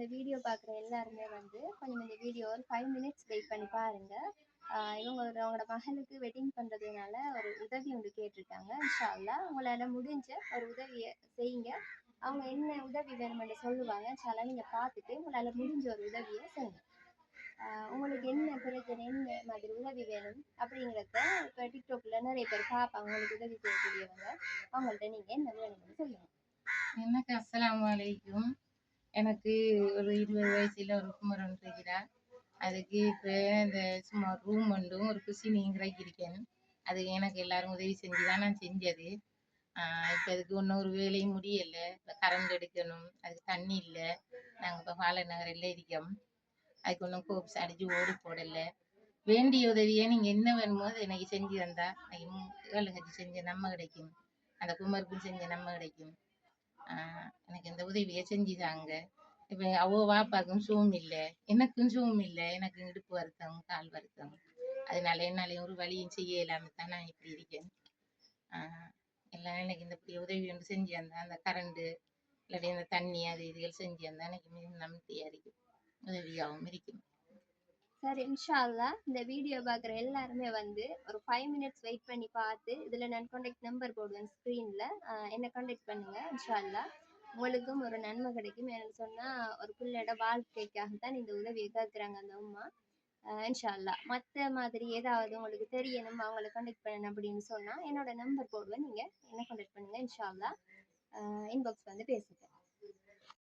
இந்த வீடியோ பார்க்குற எல்லாருமே வந்து கொஞ்சம் இந்த வீடியோ ஒரு 5 மினிட்ஸ் வெயிட் பண்ணி பாருங்க. இவங்க அவங்களோட மகளுக்கு வெட்டிங் பண்ணுறதுனால ஒரு உதவி ஒன்று கேட்டிருக்காங்க. இன்ஷா அல்லாஹ் உங்களால் முடிஞ்ச ஒரு உதவியை செய்யுங்க. அவங்க என்ன உதவி வேணுமென்று சொல்லுவாங்க. இன்ஷா அல்லாஹ் நீங்கள் பார்த்துட்டு உங்களால் முடிஞ்ச ஒரு உதவியை செய்யுங்க. உங்களுக்கு என்ன பிரச்சனை, என்ன மாதிரி உதவி வேணும் அப்படிங்கிறத இப்போ டிக்டாக்ல நிறைய பேர் பார்ப்பாங்க. உங்களுக்கு உதவி செய்யக்கூடியவங்க, அவங்கள்ட்ட நீங்கள் என்ன வேணும்னு சொல்லுங்கள். எனக்கு அஸ்ஸலாமு அலைக்கும். எனக்கு ஒரு 20 வயசுல ஒரு குமரன் இருக்கிறார். அதுக்கு இப்போ இந்த சும்மா ரூம் ஒன்றும் ஒரு குசினியும் கிடைக்கிருக்கேன். அது எனக்கு எல்லாரும் உதவி செஞ்சு தான் நான் செஞ்சது. இப்போ அதுக்கு ஒன்றும் ஒரு வேலையும் முடியலை. இப்போ கரண்ட் எடுக்கணும், அதுக்கு தண்ணி இல்லை. நாங்கள் இப்போ பால நகரில் இருக்கோம். அதுக்கு ஒன்றும் கோப்ஸ் அடித்து ஓடு போடலை. வேண்டிய உதவியை நீங்கள் என்ன வேணுமோ அதை எனக்கு செஞ்சு தந்தா ஏழுங்கச்சி செஞ்ச நம்ம கிடைக்கும், அந்த குமருக்கும் செஞ்ச நம்ம கிடைக்கும். எனக்கு இந்த உதவியை செஞ்சுதாங்க. இப்போ அவ வாப்பாக்கும் சூம் இல்லை, எனக்கும் சூம் இல்லை. எனக்கு இடுப்பு வருத்தம், கால் வருத்தம். அதனால என்னாலையும் ஒரு வழியும் செய்ய இல்லாமல் தான் நான் இப்படி இருக்கேன். எல்லாம் எனக்கு இந்த இப்படி உதவி ஒன்று செஞ்சு வந்தா, அந்த கரண்டு இல்லாட்டி இந்த தண்ணி அது இதுகள் செஞ்சு வந்தா எனக்கு மிகவும் நம்பிக்கையா இருக்கும், உதவியாகவும் இருக்கும். சரி, இன்ஷா அல்லாஹ் இந்த வீடியோ பார்க்குற எல்லாருமே வந்து ஒரு 5 மினிட்ஸ் வெயிட் பண்ணி பார்த்து இதில் நான் கான்டாக்ட் நம்பர் போடுவேன் ஸ்க்ரீனில், என்னை கான்டாக்ட் பண்ணுங்கள். இன்ஷா அல்லாஹ் உங்களுக்கும் ஒரு நன்மை கிடைக்கும். எனக்கு சொன்னால் ஒரு பிள்ளையோட வாழ்க்கைக்காக தான் இந்த உதவியை கேட்குறாங்க அந்த அம்மா. இன்ஷா அல்லாஹ் மற்ற மாதிரி ஏதாவது உங்களுக்கு தெரியணும், அவங்கள கான்டாக்ட் பண்ணணும் அப்படின்னு சொன்னால் என்னோட நம்பர் போடுவேன், நீங்கள் என்ன கான்டாக்ட் பண்ணுங்கள். இன்ஷா அல்லாஹ் இன்பாக்ஸ் வந்து பேசுங்க.